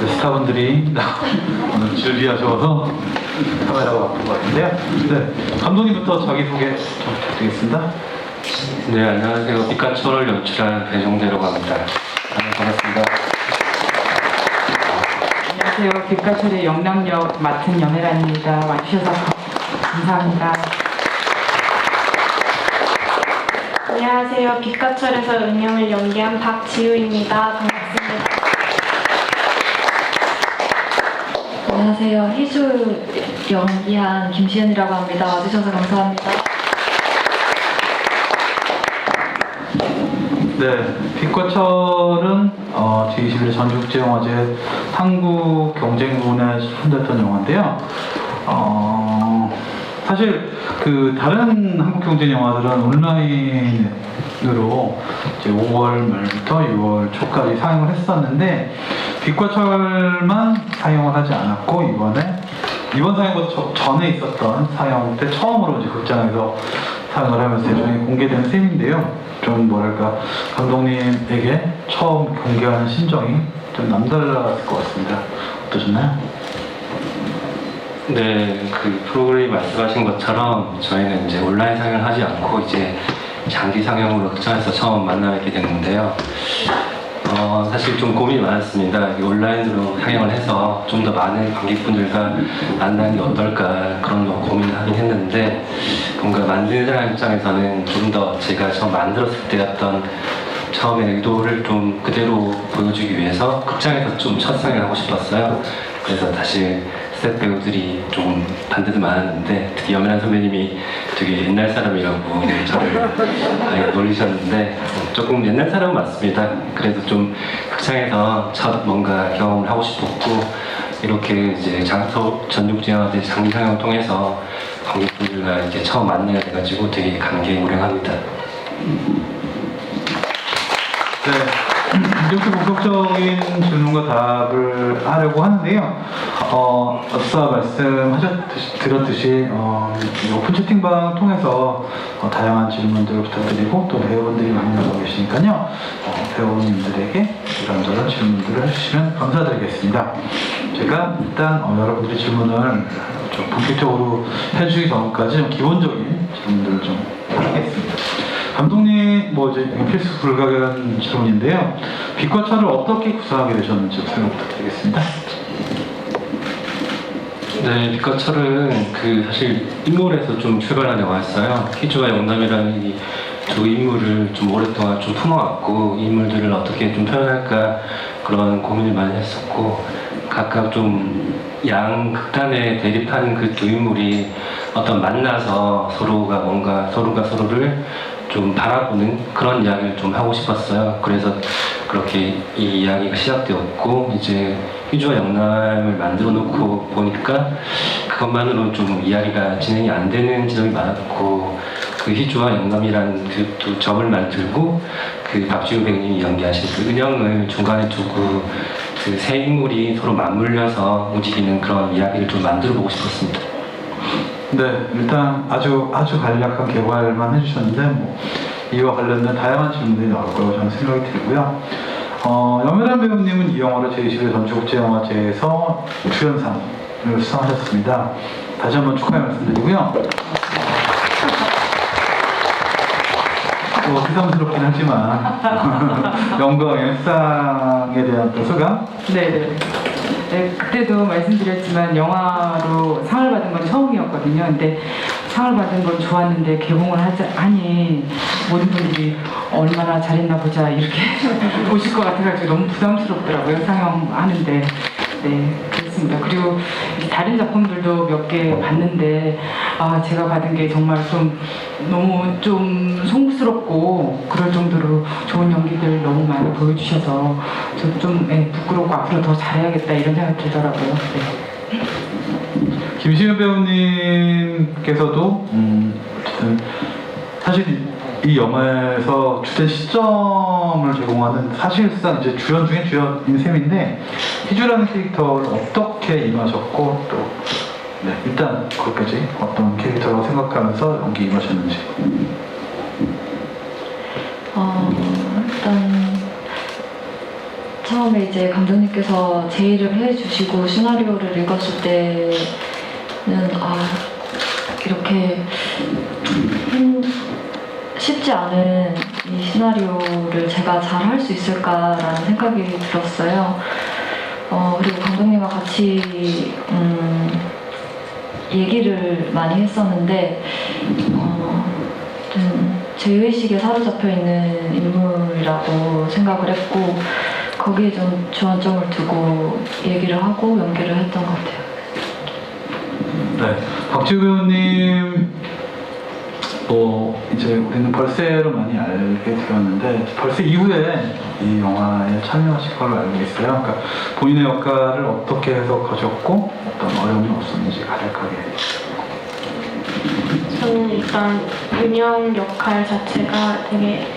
스타분들이 오늘 준비하셔서 카메라가 바쁜 것 같은데요. 네, 감독님부터 자기소개 좀 부탁드리겠습니다. 네, 안녕하세요. 빛과 철을 연출한 배종대라고 합니다. 반갑습니다. 안녕하세요. 빛과 철의 영남역 맡은 염혜란입니다. 와주셔서 감사합니다. 안녕하세요. 빛과 철에서 은영을 연기한 박지우입니다. 반갑습니다. 안녕하세요. 희주 연기한 김시은이라고 합니다. 와주셔서 감사합니다. 네, 빛과 철은 제21회 전국제영화제 한국 경쟁군에 선정됐던 영화인데요. 사실 그 다른 한국 경쟁 영화들은 온라인으로 이제 5월 말부터 6월 초까지 상영을 했었는데 빛과 철만 상영을 하지 않았고 이번 상영보다 전에 있었던 상영 때 처음으로 이제 극장에서 상영을 하면서 대중에 공개된 셈인데요. 좀 뭐랄까 감독님에게 처음 공개하는 심정이 좀 남달랐을 것 같습니다. 어떠셨나요? 네, 그 프로그램이 말씀하신 것처럼 저희는 이제 온라인 상영을 하지 않고 이제 장기 상영으로 극장에서 처음 만나게 됐는데요. 사실 좀 고민이 많았습니다. 온라인으로 상영을 해서 좀 더 많은 관객분들과 만나는 게 어떨까 그런 거 고민을 하긴 했는데 뭔가 만드는 사람 입장에서는 좀 더 제가 처음 만들었을 때 어떤 처음의 의도를 좀 그대로 보여주기 위해서 극장에서 좀 첫 상영을 하고 싶었어요. 그래서 다시 스텝 배우들이 좀 반대도 많았는데 특히 염혜란 선배님이 되게 옛날 사람이라고 저를 많이 놀리셨는데 조금 옛날 사람은 맞습니다. 그래도 좀 극장에서 첫 뭔가 경험을 하고 싶었고 이렇게 이제 전국제영화제 장기 상영을 통해서 관객분들과 이렇게 처음 만나게 돼가지고 되게 감개무량합니다. 네, 이렇게 본격적인 질문과 답을 하려고 하는데요. 앞서 들었듯이 오픈 채팅방 통해서 다양한 질문들을 부탁드리고 또 배우분들이 많이 나오고 계시니까요. 배우님들에게 이런저런 질문들을 해주시면 감사드리겠습니다. 제가 일단 여러분들의 질문을 좀 본격적으로 해주기 전까지 좀 기본적인 질문들을 좀 하겠습니다. 감독님, 이제 필수 불가결한 질문인데요. 빛과 철을 어떻게 구상하게 되셨는지 설명 부탁드리겠습니다. 네, 빛과 철은 사실 인물에서 좀 출발한 영화였어요. 희주와 영남이라는 이 두 인물을 좀 오랫동안 좀 품어왔고 인물들을 어떻게 좀 표현할까 그런 고민을 많이 했었고 각각 좀 양극단에 대립하는 그 두 인물이 어떤 만나서 서로가 서로를 좀 바라보는 그런 이야기를 좀 하고 싶었어요. 그래서 그렇게 이 이야기가 시작되었고 이제 희주와 영남을 만들어 놓고 보니까 그것만으로는 좀 이야기가 진행이 안 되는 지점이 많았고 그 희주와 영남이라는 그 두 점을 만들고 그 박지우 배우님이 연기하신 그 은영을 중간에 두고 그 세 인물이 서로 맞물려서 움직이는 그런 이야기를 좀 만들어 보고 싶었습니다. 네, 일단 아주 간략한 개괄만 해주셨는데 이와 관련된 다양한 질문들이 나올 거라고 저는 생각이 들고요. 염혜란 배우님은 이 영화로 제21회 전국제영화제에서 주연상을 수상하셨습니다. 다시 한번 축하의 말씀드리고요. 새삼스럽긴 하지만 영광의 수상에 대한 또 소감? 네네. 네, 그때도 말씀드렸지만 영화로 상을 받은 건 처음이었거든요. 근데 상을 받은 건 좋았는데 개봉을 하니 모든 분들이 얼마나 잘했나 보자 이렇게 보실 것 같아가지고 너무 부담스럽더라고요. 상영하는데. 네, 그렇습니다. 그리고 이제 다른 작품들도 몇 개 봤는데 제가 받은 게 정말 좀 너무 좀 송구스럽고 그럴 정도로 좋은 연기들 너무 많이 보여주셔서 저 좀 부끄럽고 앞으로 더 잘해야겠다 이런 생각이 들더라고요. 네. 김시현 배우님께서도 어쨌든 사실 이 영화에서 주된 시점을 제공하는 사실상 이제 주연 중에 주연인 셈인데 희주라는 캐릭터를 어떻게 임하셨고 또 일단 그것까지 어떤 캐릭터라고 생각하면서 연기 임하셨는지. 일단 처음 처음에 이제 감독님께서 제의를 해주시고 시나리오를 읽었을 때는 이렇게 쉽지 않은 이 시나리오를 제가 잘 할 수 있을까라는 생각이 들었어요. 그리고 감독님과 같이 얘기를 많이 했었는데 제 의식에 사로잡혀 있는 인물이라고 생각을 했고 거기에 좀 주안점을 두고 얘기를 하고 연기를 했던 것 같아요. 네, 박지우 배우님 이제 우리는 벌새로 많이 알게 되었는데 벌새 이후에 이 영화에 참여하실 걸로 알고 있어요. 그러니까 본인의 역할을 어떻게 해석하셨고 어떤 어려움이 없었는지 간략하게. 저는 일단 은영 역할 자체가 되게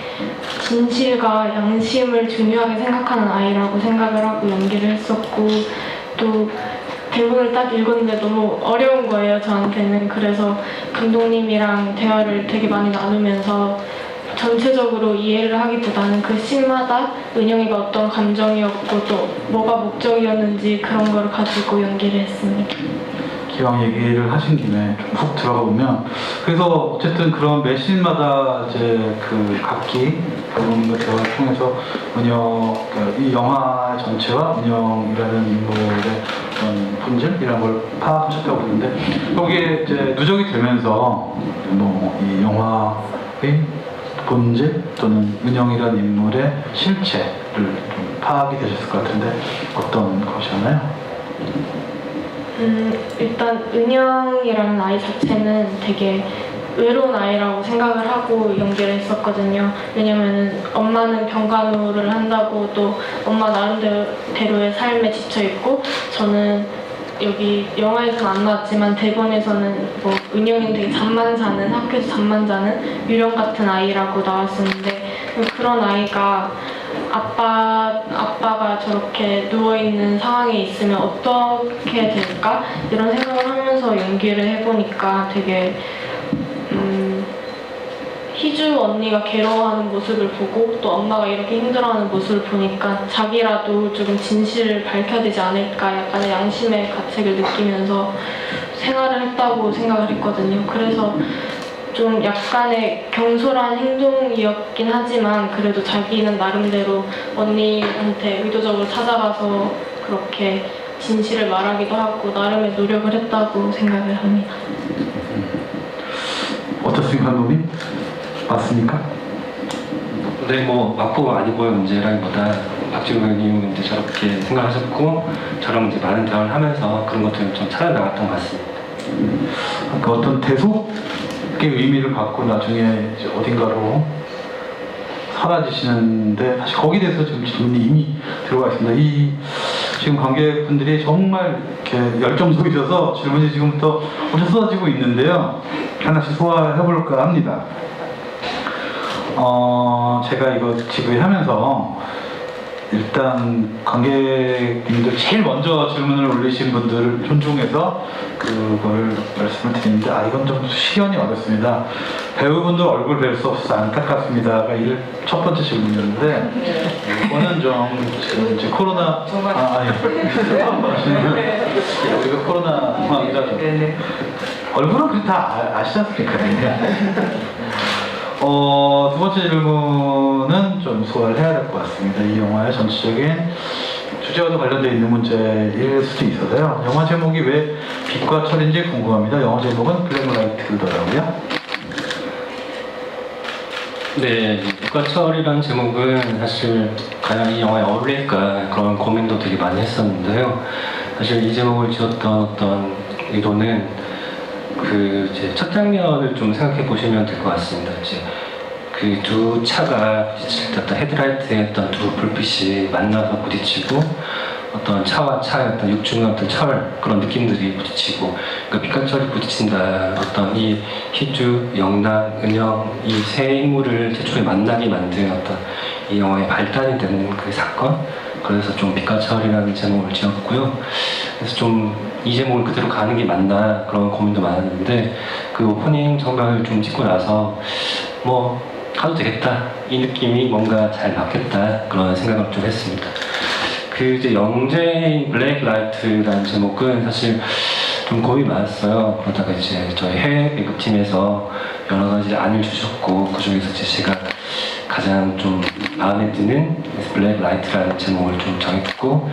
진실과 양심을 중요하게 생각하는 아이라고 생각을 하고 연기를 했었고 또 대본을 딱 읽었는데 너무 어려운 거예요, 저한테는. 그래서 감독님이랑 대화를 되게 많이 나누면서 전체적으로 이해를 하기보다는 그 씬마다 은영이가 어떤 감정이었고 또 뭐가 목적이었는지 그런 걸 가지고 연기를 했습니다. 기왕 얘기를 하신 김에 좀 훅 들어가 보면 그래서 어쨌든 그런 매 씬마다 이제 그 각기 배우님과 대화를 통해서 그러니까 이 영화 전체와 은영이라는 인물의 어떤 본질이라는 걸 파악하셨다고 그러는데 거기에 이제 누적이 되면서 이 영화의 본질 또는 은영이라는 인물의 실체를 좀 파악이 되셨을 것 같은데 어떤 것이었나요? 일단 은영이라는 아이 자체는 되게 외로운 아이라고 생각을 하고 연기를 했었거든요. 왜냐면은 엄마는 병간호를 한다고 또 엄마 나름대로의 삶에 지쳐있고 저는 여기 영화에서는 안 나왔지만 대본에서는 은영이는 되게 잠만 자는, 학교에서 잠만 자는 유령 같은 아이라고 나왔었는데 그런 아이가 아빠가 저렇게 누워있는 상황에 있으면 어떻게 될까? 이런 생각을 하면서 연기를 해보니까 되게 희주 언니가 괴로워하는 모습을 보고 또 엄마가 이렇게 힘들어하는 모습을 보니까 자기라도 조금 진실을 밝혀야 되지 않을까 약간의 양심의 가책을 느끼면서 생활을 했다고 생각을 했거든요. 그래서 좀 약간의 경솔한 행동이었긴 하지만 그래도 자기는 나름대로 언니한테 의도적으로 찾아가서 그렇게 진실을 말하기도 하고 나름의 노력을 했다고 생각을 합니다. 어떻습니까, 감독님? 맞습니까? 네, 맞고 아니고의 문제라기보다 박지우 배우님은 이제 저렇게 생각하셨고 저랑 이제 많은 대화를 하면서 그런 것들을 좀 찾아나갔던 것 같습니다. 그 어떤 대속의 의미를 갖고 나중에 이제 어딘가로 사라지시는데 사실 거기에 대해서 지금 질문이 이미 들어가 있습니다. 지금 관객분들이 정말 이렇게 열정적이셔서 질문이 지금부터 엄청 쏟아지고 있는데요. 하나씩 소화해볼까 합니다. 제가 이거 지구하면서 일단 관객님들 제일 먼저 질문을 올리신 분들을 존중해서 그걸 말씀을 드리는데 이건 좀 시연이 어렵습니다. 배우분들 얼굴 뵐 수 없어서 안타깝습니다가 첫 번째 질문이었는데 이거는 좀 이제 코로나 우리가 코로나 상황이라서 얼굴은 그렇게 다 아시지 않습니까? 두 번째 질문은 좀 소화를 해야 될 것 같습니다. 이 영화의 전체적인 주제와도 관련되어 있는 문제일 수도 있어서요. 영화 제목이 왜 빛과 철인지 궁금합니다. 영화 제목은 블랙라이트더라고요. 네, 빛과 철이라는 제목은 사실 과연 이 영화에 어울릴까 그런 고민도 되게 많이 했었는데요. 사실 이 제목을 지었던 어떤 의도는 제 첫 장면을 좀 생각해 보시면 될 것 같습니다. 이제 그 두 차가 어떤 헤드라이트의 어떤 두 불빛이 만나서 부딪히고 어떤 차와 차의 어떤 육중한 어떤 철 그런 느낌들이 부딪히고 그러니까 빛과 철이 부딪힌다. 어떤 이 희주, 영란, 은영 이 세 인물을 최초에 만나게 만든 어떤 이 영화의 발단이 되는 그 사건. 그래서 좀 빛과 철이라는 제목을 지었고요. 그래서 좀 이 제목을 그대로 가는 게 맞나 그런 고민도 많았는데 그 오프닝 장면을 좀 찍고 나서 가도 되겠다 이 느낌이 뭔가 잘 맞겠다 그런 생각을 좀 했습니다. 그 이제 영재인 블랙 라이트라는 제목은 사실 좀 고민이 많았어요. 그러다가 이제 저희 해외 배급팀에서 여러 가지 안을 주셨고 그 중에서 이제 제가 가장 좀 마음에 드는 블랙 라이트라는 제목을 좀 정했고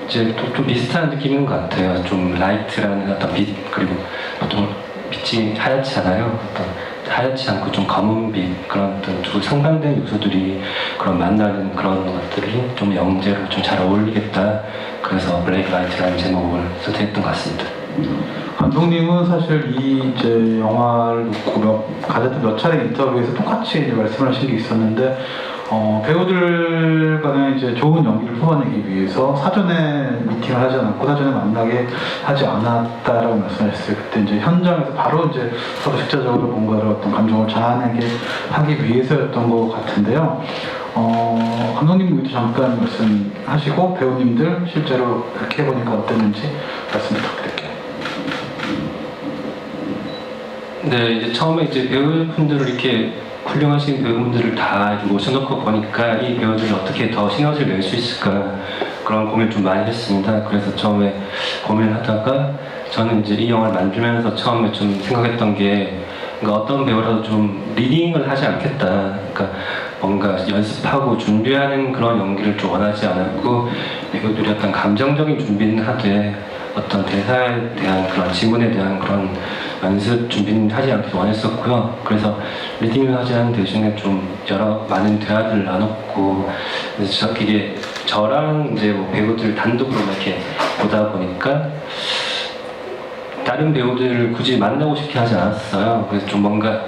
이제 좀 비슷한 느낌인 것 같아요. 좀 라이트라는 어떤 빛 그리고 보통 빛이 하얗잖아요. 어떤 하얗지 않고 좀 검은 빛 그런 어떤 두 상반된 요소들이 그런 만나는 그런 것들이 좀 영재로 좀 잘 어울리겠다. 그래서 블랙 라이트라는 제목을 선택했던 것 같습니다. 감독님은 사실 이 이제 영화를 놓고 가졌던 몇 차례 인터뷰에서 똑같이 이제 말씀하신 게 있었는데 배우들 간에 이제 좋은 연기를 뽑아내기 위해서 사전에 미팅을 하지 않았고 사전에 만나게 하지 않았다라고 말씀하셨어요. 그때 이제 현장에서 바로 이제 서로 직접적으로 뭔가를 어떤 감정을 자아내게 하기 위해서였던 것 같은데요. 감독님 여기도 잠깐 말씀하시고 배우님들 실제로 이렇게 해보니까 어땠는지 말씀 부탁드릴게요. 네, 이제 처음에 이제 배우분들을 이렇게 훌륭하신 배우분들을 다 이렇게 모셔놓고 보니까 이 배우들이 어떻게 더 시너지를 낼 수 있을까 그런 고민을 좀 많이 했습니다. 그래서 처음에 고민을 하다가 저는 이제 이 영화를 만들면서 처음에 좀 생각했던 게 그러니까 어떤 배우라도 좀 리딩을 하지 않겠다. 그러니까 뭔가 연습하고 준비하는 그런 연기를 좀 원하지 않았고 배우들이 어떤 감정적인 준비는 하되 어떤 대사에 대한 그런 지문에 대한 그런 연습 준비는 하지 않기를 원했었고요. 그래서 리딩을 하지 않은 대신에 좀 많은 대화들을 나눴고 그래서 이게 저랑 이제 뭐 배우들 단독으로 이렇게 보다 보니까 다른 배우들을 굳이 만나고 싶게 하지 않았어요. 그래서 좀 뭔가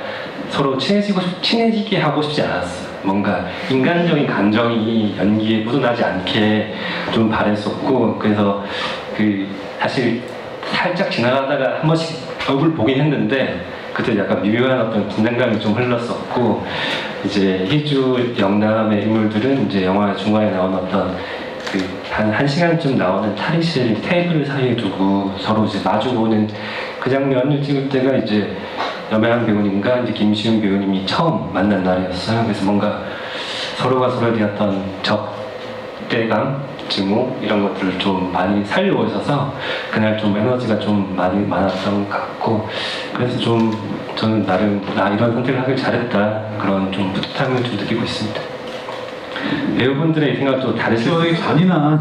서로 친해지게 하고 싶지 않았어요. 뭔가 인간적인 감정이 연기에 묻어나지 않게 좀 바랬었고 그래서 사실 살짝 지나가다가 한 번씩 얼굴 보긴 했는데 그때 약간 미묘한 어떤 긴장감이 좀 흘렀었고 이제 희주 영남의 인물들은 이제 영화 중간에 나오는 어떤 한 시간쯤 나오는 탈의실 테이블 사이에 두고 서로 이제 마주보는 그 장면을 찍을 때가 이제 염혜한 배우님과 이제 김시훈 배우님이 처음 만난 날이었어요. 그래서 뭔가 서로가 서로에 대한 어떤 적대감, 증오 이런 것들을 좀 많이 살리고 있어서 그날 좀 에너지가 좀 많이 많았던 것 같고 그래서 좀 저는 나름 이런 선택을 하길 잘했다 그런 좀 뿌듯함을 좀 느끼고 있습니다. 배우분들의 생각도 다르실 수 되게 잔인한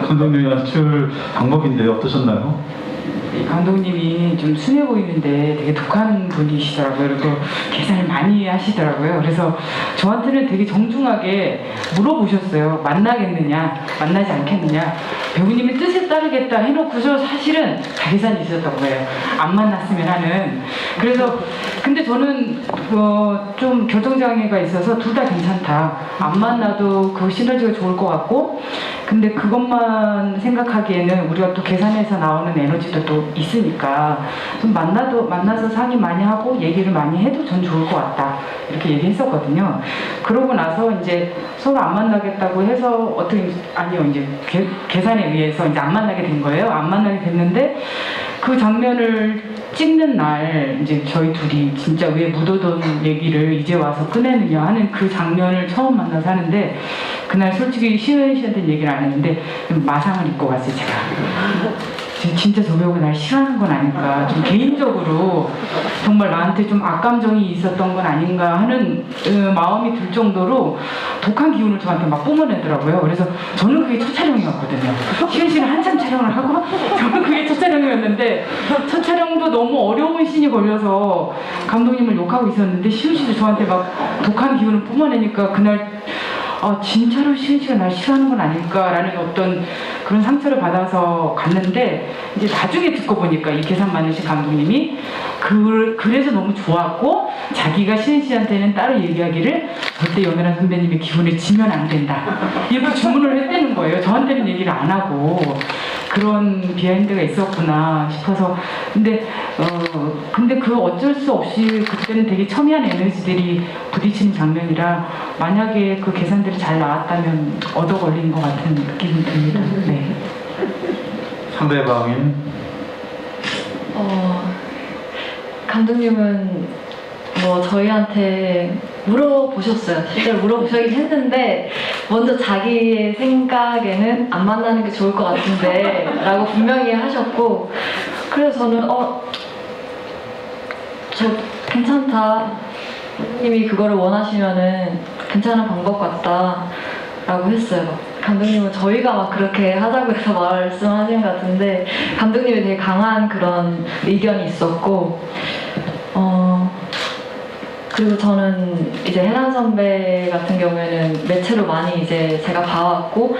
감독님 연출 방법인데 어떠셨나요? 이 감독님이 좀 순해 보이는데 되게 독한 분이시더라고요. 그리고 계산을 많이 하시더라고요. 그래서 저한테는 되게 정중하게 물어보셨어요. 만나겠느냐, 만나지 않겠느냐. 배우님의 뜻에 따르겠다 해놓고서 사실은 다 계산이 있었던 거예요. 안 만났으면 하는. 그래서 근데 저는 좀 결정장애가 있어서 둘 다 괜찮다. 안 만나도 그 시너지가 좋을 것 같고 근데 그것만 생각하기에는 우리가 또 계산해서 나오는 에너지도 또 있으니까 좀 만나서 상의 많이 하고 얘기를 많이 해도 전 좋을 것 같다 이렇게 얘기했었거든요. 그러고 나서 이제 서로 안 만나겠다고 해서 이제 계산에 의해서 이제 안 만나게 된 거예요. 안 만나게 됐는데 그 장면을 찍는 날 이제 저희 둘이 진짜 왜 묻어둔 얘기를 이제 와서 꺼내느냐 하는 그 장면을 처음 만나서 하는데 그날 솔직히 시은 씨한테는 얘기를 안 했는데 마상을 입고 갔어요. 제가 진짜 저 배우가 날 싫어하는 건 아닌가 좀 개인적으로 정말 나한테 좀 악감정이 있었던 건 아닌가 하는 마음이 들 정도로 독한 기운을 저한테 막 뿜어내더라고요. 그래서 저는 그게 첫 촬영이었거든요. 시은 씨는 한참 촬영을 하고 저는 그게 첫 촬영이었는데 첫 촬영도 너무 어려운 씬이 걸려서 감독님을 욕하고 있었는데 시은 씨도 저한테 막 독한 기운을 뿜어내니까 그날 진짜로 시은 씨가 날 싫어하는 건 아닐까라는 어떤 그런 상처를 받아서 갔는데 이제 나중에 듣고 보니까 이 계산 많으신 감독님이 그래서 너무 좋았고 자기가 시은 씨한테는 따로 얘기하기를 절대 연애란 선배님의 기분을 지면 안 된다 이렇게 주문을 했다는 거예요. 저한테는 얘기를 안 하고 그런 비하인드가 있었구나 싶어서 근데 그 어쩔 수 없이 그때는 되게 첨예한 에너지들이 부딪히는 장면이라 만약에 그 계산들이 잘 나왔다면 얻어 걸린 것 같은 느낌이 듭니다. 네. 상대방인 감독님은 뭐 저희한테 물어보셨어요. 실제로 물어보시긴 했는데 먼저 자기의 생각에는 안 만나는 게 좋을 것 같은데 라고 분명히 하셨고, 그래서 저는 저 괜찮다, 님이 그거를 원하시면은 괜찮은 방법 같다 라고 했어요. 감독님은 저희가 막 그렇게 하자고 해서 말씀하신 것 같은데, 감독님이 되게 강한 그런 의견이 있었고, 그리고 저는 이제 혜란 선배 같은 경우에는 매체로 많이 이제 제가 봐왔고,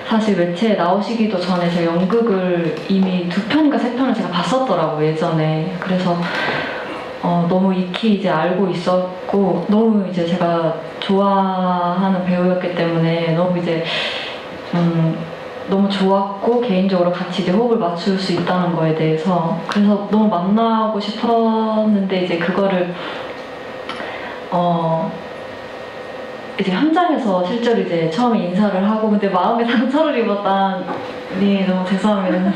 사실 매체에 나오시기도 전에 제 연극을 이미 2편인가 3편을 제가 봤었더라고요, 예전에. 그래서 너무 익히 이제 알고 있었고, 너무 이제 제가 좋아하는 배우였기 때문에 너무 이제 너무 좋았고, 개인적으로 같이 이제 호흡을 맞출 수 있다는 거에 대해서 그래서 너무 만나고 싶었는데, 이제 그거를 이제 현장에서 실제로 이제 처음에 인사를 하고, 근데 마음에 상처를 입었다니 너무 죄송합니다.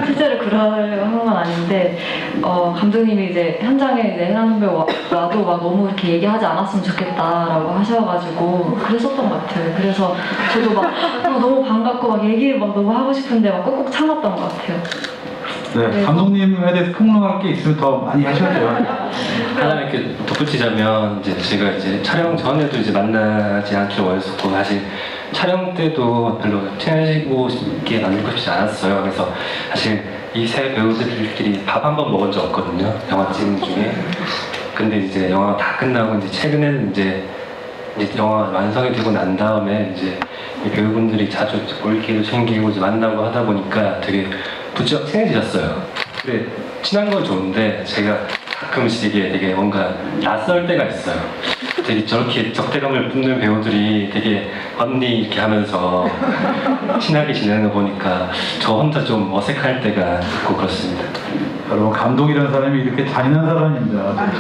실제로 그러려고 한 건 아닌데, 감독님이 이제 현장에 이제 혜란 선배 와도 막 너무 이렇게 얘기하지 않았으면 좋겠다라고 하셔가지고 그랬었던 것 같아요. 그래서 저도 막 너무 반갑고 막 얘기를 막 너무 하고 싶은데 막 꾹꾹 참았던 것 같아요. 네, 감독님에 대해서 평론할 게 있으면 더 많이 하셔야 돼요. 하나 이렇게 덧붙이자면, 이제 제가 이제 촬영 전에도 이제 만나지 않기로 원했었고, 사실 촬영 때도 별로 친해지고 싶게 만들고 싶지 않았어요. 그래서 사실 이 세 배우들끼리 밥 한 번 먹은 적 없거든요, 영화 찍는 중에. 근데 이제 영화가 다 끝나고 이제 최근에는 이제 영화가 완성이 되고 난 다음에 이제 이 배우분들이 자주 볼 기회도 생기고 이제 만나고 하다 보니까 되게 부쩍 친해지셨어요. 근데 친한 건 좋은데 제가 가끔씩 이게 되게 뭔가 낯설 때가 있어요. 되게 저렇게 적대감을 뿜는 배우들이 되게 언니 이렇게 하면서 친하게 지내는 거 보니까 저 혼자 좀 어색할 때가 있고 그렇습니다. 여러분, 감독이라는 사람이 이렇게 잔인한 사람입니다.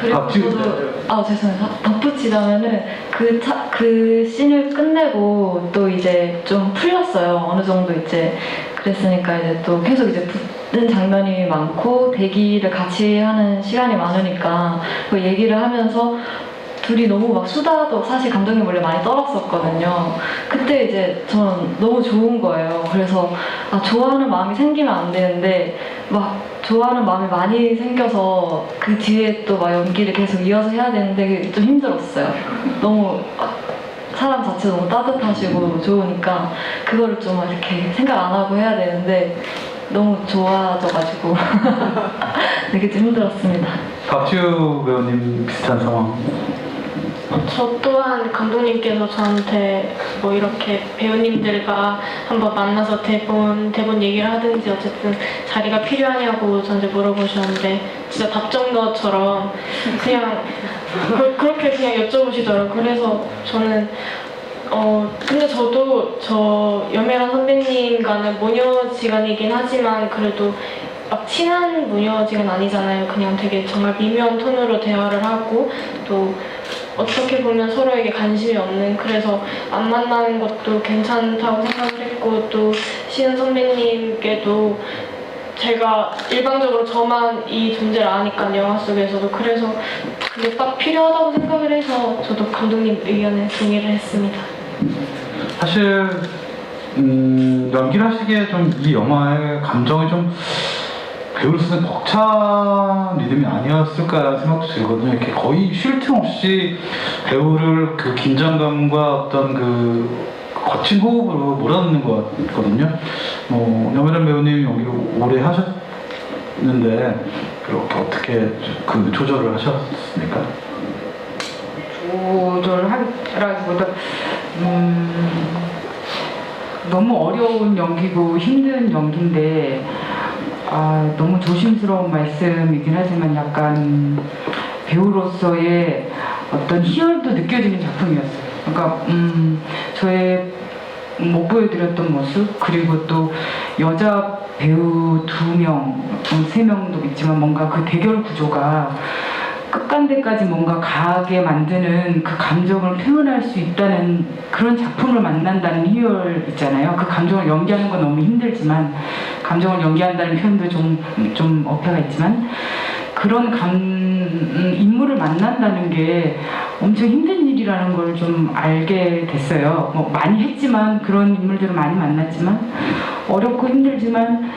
그리고 저도 죄송해요. 덧붙이자면은 그 씬을 끝내고 또 이제 좀 풀렸어요. 어느 정도 이제 그랬으니까 이제 또 계속 이제 붙는 장면이 많고 대기를 같이 하는 시간이 많으니까 그 얘기를 하면서 둘이 너무 막 수다도, 사실 감독님 원래 많이 떨었었거든요. 그때 이제 전 너무 좋은 거예요. 그래서 좋아하는 마음이 생기면 안 되는데 막 좋아하는 마음이 많이 생겨서 그 뒤에 또 막 연기를 계속 이어서 해야 되는데 그게 좀 힘들었어요. 너무 사람 자체 너무 따뜻하시고 좋으니까 그거를 좀 이렇게 생각 안 하고 해야 되는데 너무 좋아져가지고 되게 좀 힘들었습니다. 박지우 배우님 비슷한 상황. 저 또한 감독님께서 저한테 뭐 이렇게 배우님들과 한번 만나서 대본 얘기를 하든지 어쨌든 자리가 필요하냐고 저한테 물어보셨는데, 진짜 답정너처럼 그냥 그렇게 그냥 여쭤보시더라고요. 그래서 저는 근데 저도 저 염혜란 선배님과는 모녀지간이긴 하지만 그래도 막 친한 모녀지간 아니잖아요. 그냥 되게 정말 미묘한 톤으로 대화를 하고, 또 어떻게 보면 서로에게 관심이 없는, 그래서 안 만나는 것도 괜찮다고 생각을 했고, 또 시은 선배님께도 제가 일방적으로 저만 이 존재를 아니까 영화 속에서도, 그래서 그게 딱 필요하다고 생각을 해서 저도 감독님 의견에 동의를 했습니다. 사실 연기를 하시기에 좀 이 영화의 감정이 좀 배우를 쓰는 벅찬 리듬이 아니었을까라는 생각도 들거든요. 이렇게 거의 쉴 틈 없이 배우를 그 긴장감과 어떤 그 거친 호흡으로 몰아넣는 것 같거든요. 염혜란 배우님이 연기를 오래 하셨는데 그렇게 어떻게 그 조절을 하셨습니까? 조절하기보다 너무 어려운 연기고 힘든 연기인데 너무 조심스러운 말씀이긴 하지만 약간 배우로서의 어떤 희열도 느껴지는 작품이었어요. 그러니까 저의 못 보여드렸던 모습, 그리고 또 여자 배우 2명, 3명도 있지만 뭔가 그 대결 구조가 끝간데까지 뭔가 가게 만드는 그 감정을 표현할 수 있다는 그런 작품을 만난다는 희열 있잖아요. 그 감정을 연기하는 건 너무 힘들지만, 감정을 연기한다는 표현도 좀 어폐가 있지만, 그런 인물을 만난다는 게 엄청 힘든 일이라는 걸 좀 알게 됐어요. 뭐 많이 했지만 그런 인물들을 많이 만났지만 어렵고 힘들지만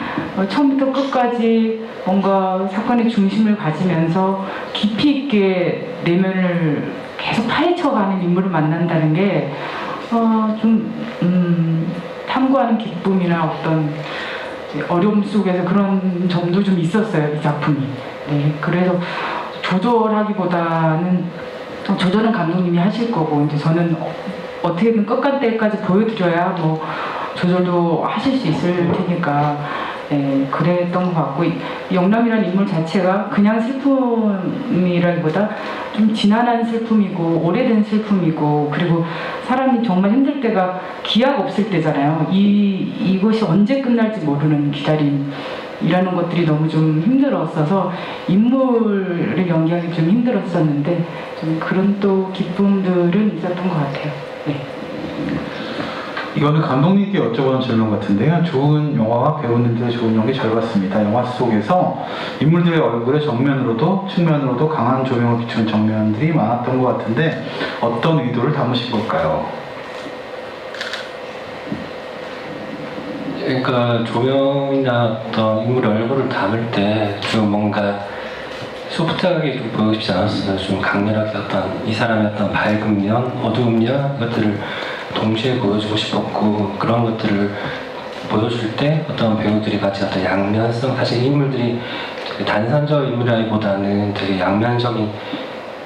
처음부터 끝까지 뭔가 사건의 중심을 가지면서 깊이 있게 내면을 계속 파헤쳐가는 인물을 만난다는 게 탐구하는 기쁨이나 어떤 어려움 속에서 그런 점도 좀 있었어요, 이 작품이. 네, 그래서 조절하기보다는 조절은 감독님이 하실 거고 이제 저는 어떻게든 끝간때까지 보여드려야 뭐 조절도 하실 수 있을 테니까 네, 그랬던 것 같고 영남이라는 인물 자체가 그냥 슬픔이라기보다 좀 지난한 슬픔이고 오래된 슬픔이고 그리고 사람이 정말 힘들 때가 기약 없을 때잖아요. 이것이 언제 끝날지 모르는 기다림이라는 것들이 너무 좀 힘들었어서 인물을 연기하기 좀 힘들었었는데 좀 그런 또 기쁨들은 있었던 것 같아요. 네. 이거는 감독님께 여쭤보는 질문 같은데요. 좋은 영화와 배우님들의 좋은 연기 잘 봤습니다. 영화 속에서 인물들의 얼굴에 정면으로도 측면으로도 강한 조명을 비추는 장면들이 많았던 것 같은데 어떤 의도를 담으신 걸까요? 그러니까 조명이나 어떤 인물의 얼굴을 담을 때 좀 뭔가 소프트하게 좀 보이고 싶지 않았어요. 좀 강렬하게 어떤 이 사람의 어떤 밝은 면, 어두운 면 이것들을 동시에 보여주고 싶었고 그런 것들을 보여줄 때 어떤 배우들이 같이 어떤 양면성 사실 인물들이 되게 단선적 인물이라기보다는 되게 양면적인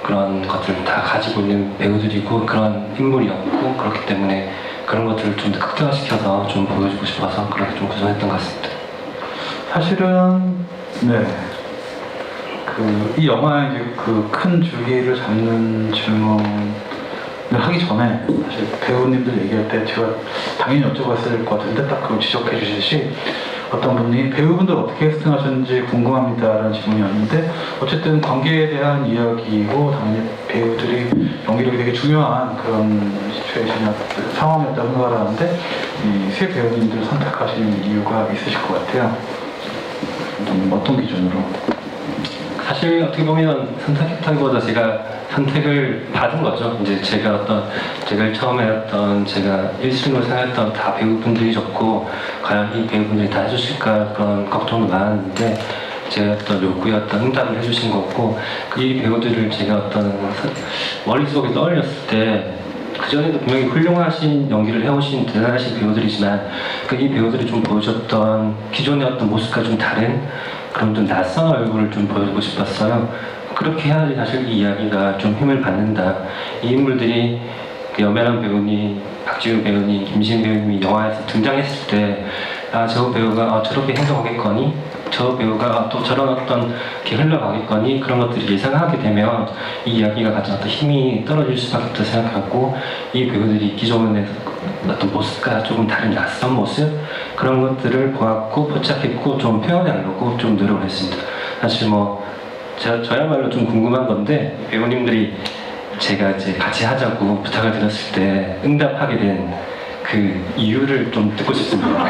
그런 것들을 다 가지고 있는 배우들이고 그런 인물이었고 그렇기 때문에 그런 것들을 좀 더 극대화시켜서 좀 보여주고 싶어서 그렇게 좀 구성했던 것 같습니다. 사실은 네. 이 영화의 이제 그 큰 줄기를 잡는 질문을 하기 전에 사실 배우님들 얘기할 때 제가 당연히 여쭤봤을 것 같은데 딱 그걸 지적해 주시듯이 어떤 분이 배우분들 어떻게 캐스팅하셨는지 궁금합니다라는 질문이었는데 어쨌든 관계에 대한 이야기이고 당연히 배우들이 연기력이 되게 중요한 그런 시츄에이션이었 상황이었다고 생각을 하는데 이 세 배우님들을 선택하신 이유가 있으실 것 같아요. 어떤 기준으로? 사실 어떻게 보면 선택했다기보다 제가 선택을 받은 거죠. 이제 제가 처음에 제가 1순위로 생각했던 다 배우분들이셨고 과연 이 배우분들이 다 해주실까 그런 걱정도 많았는데 제 어떤 요구였던 응답을 해주신 거고 이 배우들을 제가 머릿속에 떠올렸을 때 그전에도 분명히 훌륭하신 연기를 해오신 대단하신 배우들이지만 이 배우들이 좀 보여줬던 기존의 어떤 모습과 좀 다른 그런 좀 낯선 얼굴을 좀 보여주고 싶었어요. 그렇게 해야지 사실 이 이야기가 좀 힘을 받는다. 이 인물들이 염혜란 배우님, 박지우 배우님, 김신 배우님이 영화에서 등장했을 때 저 배우가 저렇게 행동하겠거니? 저 배우가 또 저런 어떤 게 흘러가겠거니? 그런 것들을 예상하게 되면 이 이야기가 가진 어떤 힘이 떨어질 수밖에 없다 생각하고 이 배우들이 기존의 어떤 모습과 조금 다른 낯선 모습 그런 것들을 보았고 포착했고 좀 표현하려고 좀 노력을 했습니다. 사실 저야말로 좀 궁금한 건데 배우님들이 제가 이제 같이 하자고 부탁을 드렸을 때 응답하게 된 그 이유를 좀 듣고 싶습니다.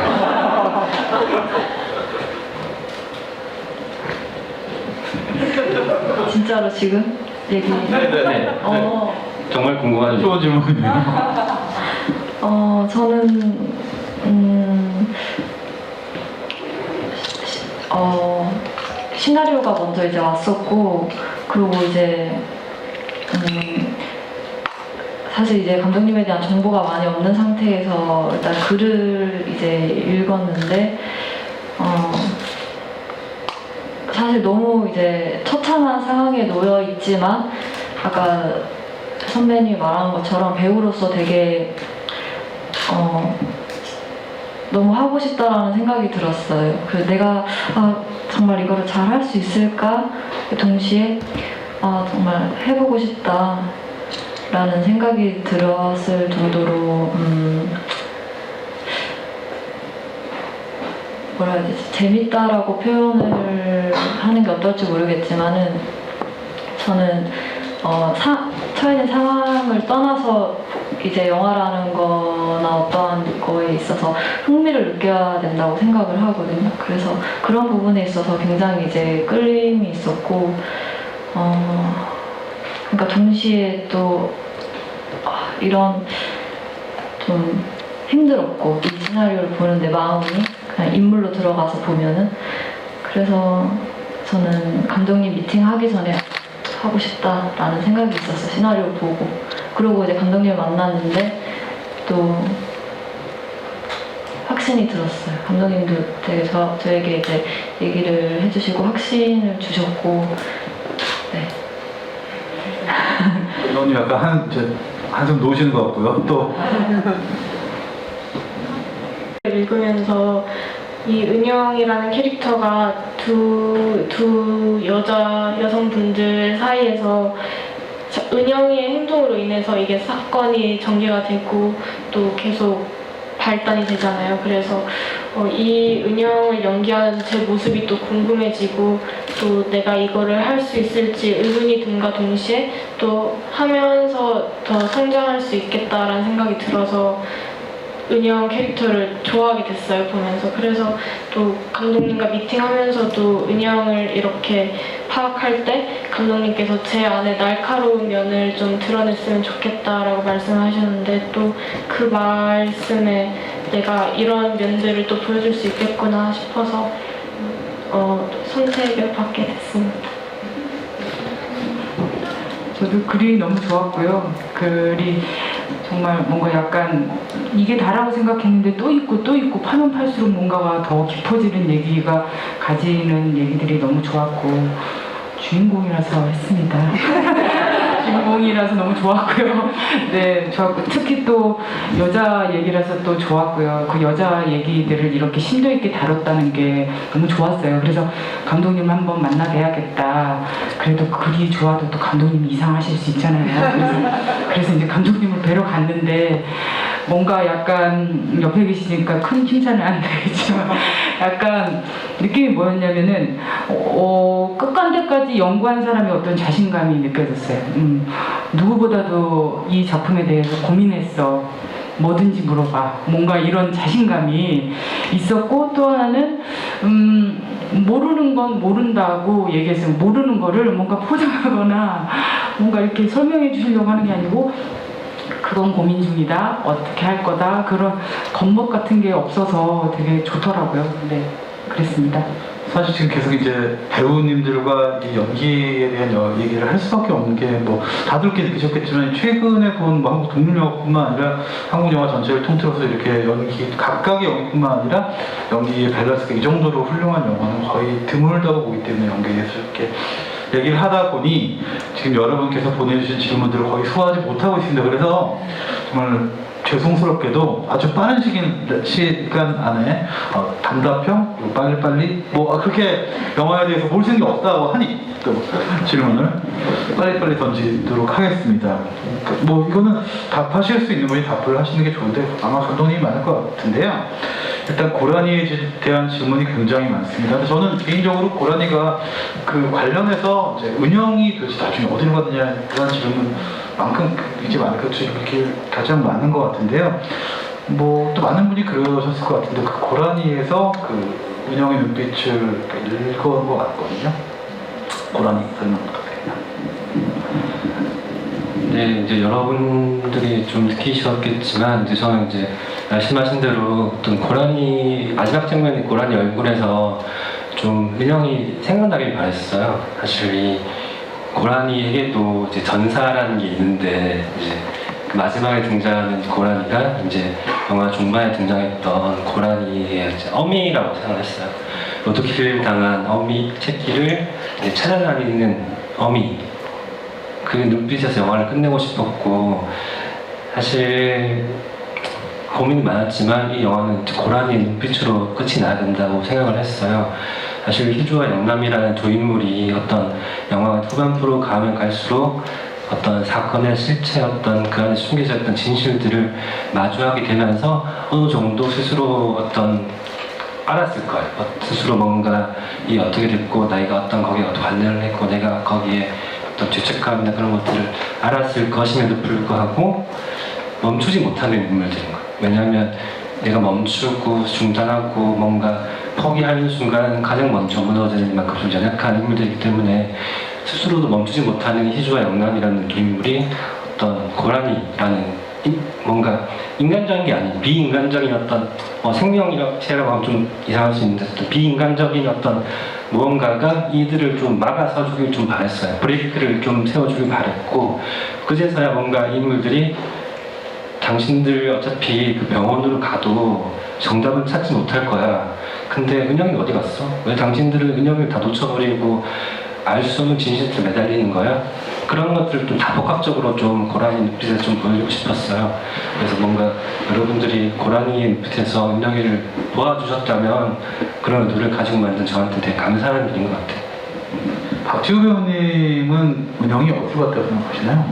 진짜로 지금 얘기. 네네네. 정말 궁금하죠. 좋은 질문이네요. 저는 시나리오가 먼저 이제 왔었고 그리고 이제 사실 이제 감독님에 대한 정보가 많이 없는 상태에서 일단 글을 이제 읽었는데 사실 너무 이제 처참한 상황에 놓여 있지만 아까 선배님이 말한 것처럼 배우로서 되게 너무 하고 싶다라는 생각이 들었어요. 그래서 내가 정말 이거를 잘 할 수 있을까? 동시에 정말 해보고 싶다라는 생각이 들었을 정도로 뭐라 해야 되지? 재밌다라고 표현을 하는 게 어떨지 모르겠지만은 저는 처해진 상황을 떠나서 이제 영화라는 거나 어떠한 거에 있어서 흥미를 느껴야 된다고 생각을 하거든요. 그래서 그런 부분에 있어서 굉장히 이제 끌림이 있었고 그러니까 동시에 또 이런 좀 힘들었고 이 시나리오를 보는데 마음이 그냥 인물로 들어가서 보면은 그래서 저는 감독님 미팅 하기 전에 하고 싶다라는 생각이 있었어요. 시나리오 보고 그리고 이제 감독님을 만났는데 또 확신이 들었어요. 감독님도 되게 저에게 이제 얘기를 해주시고 확신을 주셨고 네. 너는 약간 한숨 놓으시는 것 같고요. 또 읽으면서 이 은영이라는 캐릭터가 두 여성분들 사이에서 은영이의 행동으로 인해서 이게 사건이 전개가 되고 또 계속 발단이 되잖아요. 그래서 이 은영을 연기하는 제 모습이 또 궁금해지고 또 내가 이거를 할 수 있을지 의문이 든과 동시에 또 하면서 더 성장할 수 있겠다라는 생각이 들어서 은영 캐릭터를 좋아하게 됐어요, 보면서. 그래서 또 감독님과 미팅하면서도 은영을 이렇게 파악할 때 감독님께서 제 안에 날카로운 면을 좀 드러냈으면 좋겠다라고 말씀하셨는데 또 그 말씀에 내가 이런 면들을 또 보여줄 수 있겠구나 싶어서 선택을 받게 됐습니다. 저도 글이 너무 좋았고요. 글이 정말 뭔가 약간 이게 다라고 생각했는데 또 있고 파면 팔수록 뭔가가 더 깊어지는 얘기가 가지는 얘기들이 너무 좋았고 주인공이라서 했습니다. 주인공이라서 너무 좋았고요. 네, 좋았고 특히 또 여자 얘기라서 또 좋았고요. 그 여자 얘기들을 이렇게 심도 있게 다뤘다는 게 너무 좋았어요. 그래서 감독님 한번 만나 뵈야겠다. 그래도 글이 좋아도 또 감독님이 이상하실 수 있잖아요. 그래서 이제 감독님을 뵈러 갔는데 뭔가 약간 옆에 계시니까 큰 칭찬은 안 되겠지만 약간 느낌이 뭐였냐면은 끝간데까지 연구한 사람의 어떤 자신감이 느껴졌어요. 누구보다도 이 작품에 대해서 고민했어. 뭐든지 물어봐. 뭔가 이런 자신감이 있었고 또 하나는 모르는 건 모른다고 얘기했어요. 모르는 거를 뭔가 포장하거나 뭔가 이렇게 설명해 주시려고 하는 게 아니고 그건 고민 중이다. 어떻게 할 거다. 그런 겉멋 같은 게 없어서 되게 좋더라고요. 네, 그랬습니다. 사실 지금 계속 이제 배우님들과 이 연기에 대한 얘기를 할 수밖에 없는 게 뭐 다들 그렇게 느끼셨겠지만 최근에 본 뭐 한국 독립영화뿐만 아니라 한국 영화 전체를 통틀어서 이렇게 각각의 연기뿐만 아니라 연기의 밸런스가 이 정도로 훌륭한 영화는 거의 드물다고 보기 때문에 연기에 대해서 이렇게 얘기를 하다 보니 지금 여러분께서 보내주신 질문들을 거의 소화하지 못하고 있습니다. 그래서 정말 죄송스럽게도 아주 빠른 시간 안에 단답형, 그리고 빨리빨리 그렇게 영화에 대해서 볼 생각이 없다고 하니 또 질문을 빨리빨리 던지도록 하겠습니다. 뭐 이거는 답하실 수 있는 분이 답을 하시는 게 좋은데 아마 감독님이 많을 것 같은데요. 일단 고라니에 대한 질문이 굉장히 많습니다. 근데 저는 개인적으로 고라니가 그 관련해서 이제 은영이 도대체 나중에 어디로 가느냐 그런 질문만큼 이제 많은 이렇게 가장 많은 것 같은데요. 뭐 또 많은 분이 그러셨을 것 같은데 그 고라니에서 그 은영의 눈빛을 읽어온 것 같거든요. 고라니 설명 부탁드립니다. 네, 이제 여러분들이 좀 느끼셨겠지만 이제 저는 이제 말씀하신 대로 어떤 고라니 마지막 장면에 고라니 얼굴에서 좀 은영이 생각나길 바랬어요. 사실 이 고라니에게도 이제 전사라는 게 있는데 이제 그 마지막에 등장하는 고라니가 이제 영화 중반에 등장했던 고라니의 이제 어미라고 생각했어요. 로드킬 당한 어미 새끼를 이제 찾아다니는 어미. 그 눈빛에서 영화를 끝내고 싶었고 사실 고민이 많았지만 이 영화는 고라니의 눈빛으로 끝이 나야 된다고 생각을 했어요. 사실 희주와 영남이라는 두 인물이 어떤 영화 후반부로 가면 갈수록 어떤 사건의 실체였던 그 안에 숨겨져 있던 진실들을 마주하게 되면서 어느 정도 스스로 어떤 알았을 거예요. 스스로 뭔가 이 어떻게 됐고 나이가 어떤 거기에 어떤 관련을 했고 내가 거기에 어떤 죄책감이나 그런 것들을 알았을 것임에도 불구하고 멈추지 못하는 인물들인 거예요. 왜냐하면 내가 멈추고 중단하고 뭔가 포기하는 순간 가장 먼저 무너지는 만큼 좀 연약한 인물들이기 때문에 스스로도 멈추지 못하는 희주와 영남이라는 두 인물이 어떤 고라니라는 뭔가 인간적인 게 아닌 비인간적인 어떤 생명이라고 하면 좀 이상할 수 있는데 어떤 비인간적인 어떤 무언가가 이들을 좀 막아서주길 좀 바랬어요. 브레이크를 좀 세워주길 바랬고 그제서야 뭔가 인물들이 당신들 어차피 그 병원으로 가도 정답을 찾지 못할 거야. 근데 은영이 어디 갔어? 왜 당신들은 은영이를 다 놓쳐버리고 알 수 없는 진실에 매달리는 거야? 그런 것들을 좀 다복합적으로 좀 고라니 눈빛에 좀 보여주고 싶었어요. 그래서 뭔가 여러분들이 고라니의 눈빛에서 은영이를 도와주셨다면 그런 의도를 가지고 만든 저한테 되게 감사한 일인 것 같아요. 박지우 배우님은 은영이 어디 같다고 생각하시나요?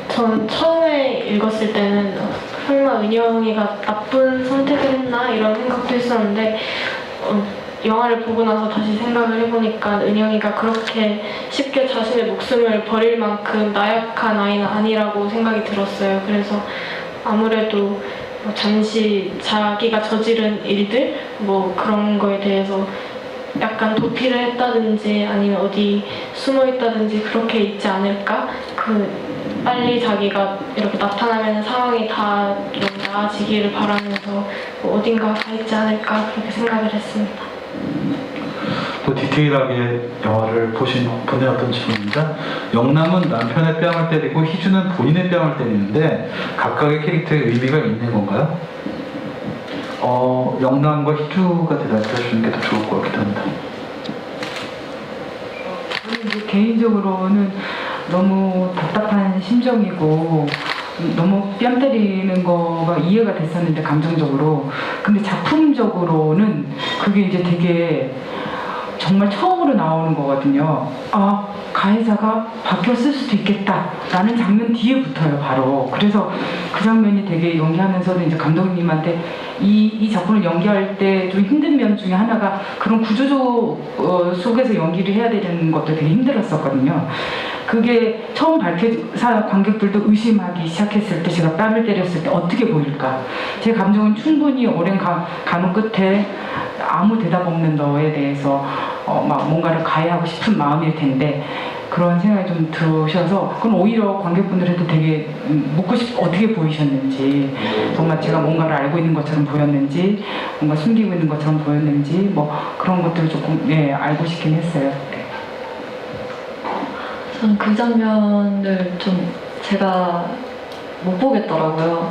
전 처음에 읽었을 때는 설마 은영이가 나쁜 선택을 했나 이런 생각도 했었는데 영화를 보고 나서 다시 생각을 해보니까 은영이가 그렇게 쉽게 자신의 목숨을 버릴 만큼 나약한 아이는 아니라고 생각이 들었어요. 그래서 아무래도 잠시 자기가 저지른 일들 그런 거에 대해서 약간 도피를 했다든지 아니면 어디 숨어 있다든지 그렇게 있지 않을까? 빨리 자기가 이렇게 나타나면 상황이 다 좀 나아지기를 바라면서 어딘가 가 있지 않을까 그렇게 생각을 했습니다. 또 디테일하게 영화를 보신 분의 어떤 질문입니다. 영남은 남편의 뺨을 때리고 희주는 본인의 뺨을 때리는데 각각의 캐릭터의 의미가 있는 건가요? 영남과 희주가 대답해 주시는 게 더 좋을 것 같기도 합니다. 저는 이제 개인적으로는 너무 답답한 심정이고 너무 뺨 때리는 거가 이해가 됐었는데 감정적으로. 근데 작품적으로는 그게 이제 되게 정말 처음으로 나오는 거거든요. 아, 가해자가 바뀌었을 수도 있겠다 라는 장면 뒤에 붙어요, 바로. 그래서 그 장면이 되게 연기하면서도 이제 감독님한테 이 작품을 연기할 때 좀 힘든 면 중에 하나가 그런 구조조 속에서 연기를 해야 되는 것도 되게 힘들었었거든요. 그게 처음 밝혀서 관객들도 의심하기 시작했을 때 제가 뺨을 때렸을 때 어떻게 보일까? 제 감정은 충분히 오랜 가문 끝에 아무 대답 없는 너에 대해서 막 뭔가를 가해하고 싶은 마음일 텐데 그런 생각이 좀 드셔서 그건 오히려 관객분들한테 되게 묻고 어떻게 보이셨는지 정말 제가 뭔가를 알고 있는 것처럼 보였는지 뭔가 숨기고 있는 것처럼 보였는지 그런 것들을 조금 알고 싶긴 했어요. 저는 그 장면을 좀 제가 못 보겠더라고요.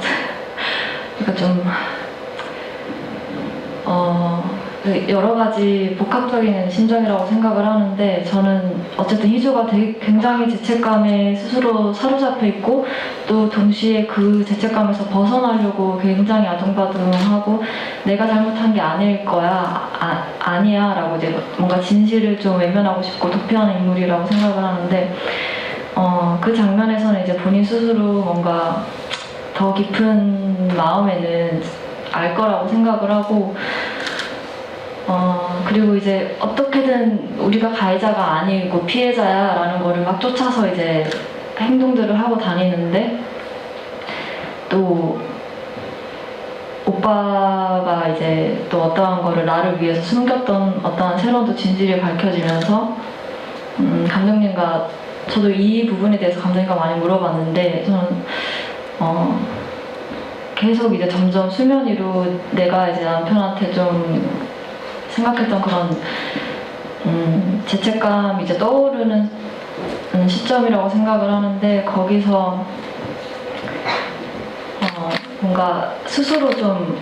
그러니까 좀 여러 가지 복합적인 심정이라고 생각을 하는데 저는 어쨌든 희주가 굉장히 죄책감에 스스로 사로잡혀 있고 또 동시에 그 죄책감에서 벗어나려고 굉장히 아둥바둥하고 내가 잘못한 게 아닐 거야 아니야 라고 이제 뭔가 진실을 좀 외면하고 싶고 도피하는 인물이라고 생각을 하는데 그 장면에서는 이제 본인 스스로 뭔가 더 깊은 마음에는 알 거라고 생각을 하고 그리고 이제 어떻게든 우리가 가해자가 아니고 피해자야 라는 거를 막 쫓아서 이제 행동들을 하고 다니는데 또 오빠가 이제 또 어떠한 거를 나를 위해서 숨겼던 어떠한 새로운 또 진실이 밝혀지면서 감독님과 저도 이 부분에 대해서 감독님과 많이 물어봤는데 저는 계속 이제 점점 수면 위로 내가 이제 남편한테 좀 생각했던 그런 죄책감이 이제 떠오르는 시점이라고 생각을 하는데 거기서 뭔가 스스로 좀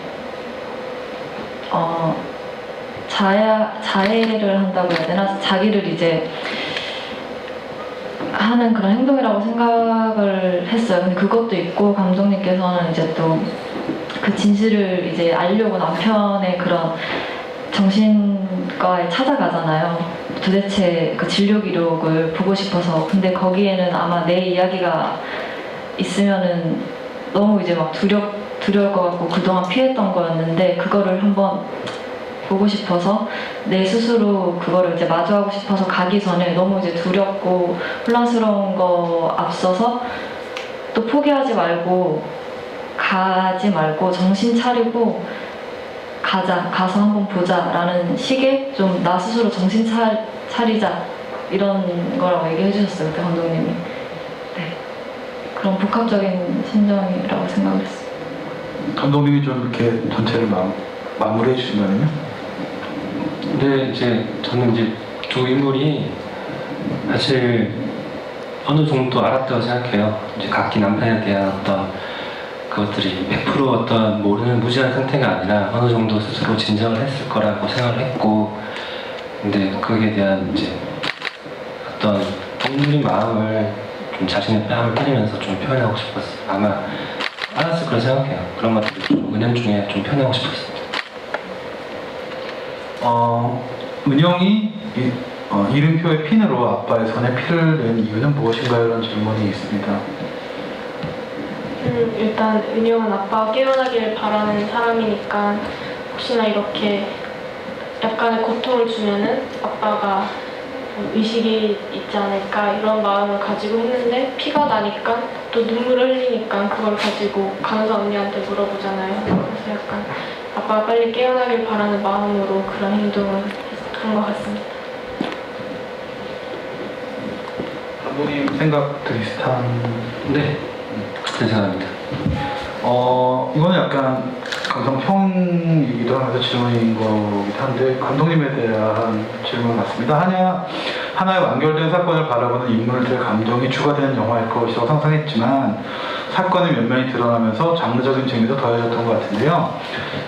자해를 한다고 해야 되나? 자기를 이제 하는 그런 행동이라고 생각을 했어요. 근데 그것도 있고 감독님께서는 이제 또 그 진실을 이제 알려고 남편의 그런 정신과에 찾아가잖아요. 도대체 그 진료 기록을 보고 싶어서. 근데 거기에는 아마 내 이야기가 있으면은 너무 이제 막 두려울 것 같고 그동안 피했던 거였는데 그거를 한번 보고 싶어서 내 스스로 그거를 이제 마주하고 싶어서 가기 전에 너무 이제 두렵고 혼란스러운 거 앞서서 또 포기하지 말고 가지 말고 정신 차리고 가서 한번 보자라는 식의 좀 나 스스로 정신 차리자 이런 거라고 얘기해 주셨어요, 그때 감독님이. 네. 그런 복합적인 심정이라고 생각했어요. 감독님이 좀 이렇게 전체를 마무리해 주시면요. 근데 이제 저는 이제 두 인물이 사실 어느 정도 알았다고 생각해요. 이제 각기 남편에 대한 어떤 그것들이 100% 어떤 모르는 무지한 상태가 아니라 어느 정도 스스로 진정을 했을 거라고 생각을 했고, 근데 거기에 대한 이제 어떤 동물의 마음을 좀 자신의 뺨을 때리면서 좀 표현하고 싶었어요. 아마 알았을 거라 생각해요. 그런 것들을 좀 은연중에 좀 표현하고 싶었어요. 은영이 이름표의 핀으로 아빠의 손에 피를 낸 이유는 무엇인가요? 이런 질문이 있습니다. 일단 은영은 아빠가 깨어나길 바라는 사람이니까 혹시나 이렇게 약간의 고통을 주면은 아빠가 의식이 있지 않을까 이런 마음을 가지고 했는데, 피가 나니까 또 눈물을 흘리니까 그걸 가지고 간호사 언니한테 물어보잖아요. 그래서 약간 아빠가 빨리 깨어나길 바라는 마음으로 그런 행동을 한 것 같습니다. 감독님 생각도 비슷한. 네, 그렇게 생각합니다. 이거는 약간 감상평이기도 하면서 질문인 거기도 한데, 감독님에 대한 질문 같습니다. 하나의 완결된 사건을 바라보는 인물들의 감정이 주가 되는 영화일 것이라고 상상했지만 사건의 면면이 드러나면서 장르적인 재미도 더해졌던 것 같은데요.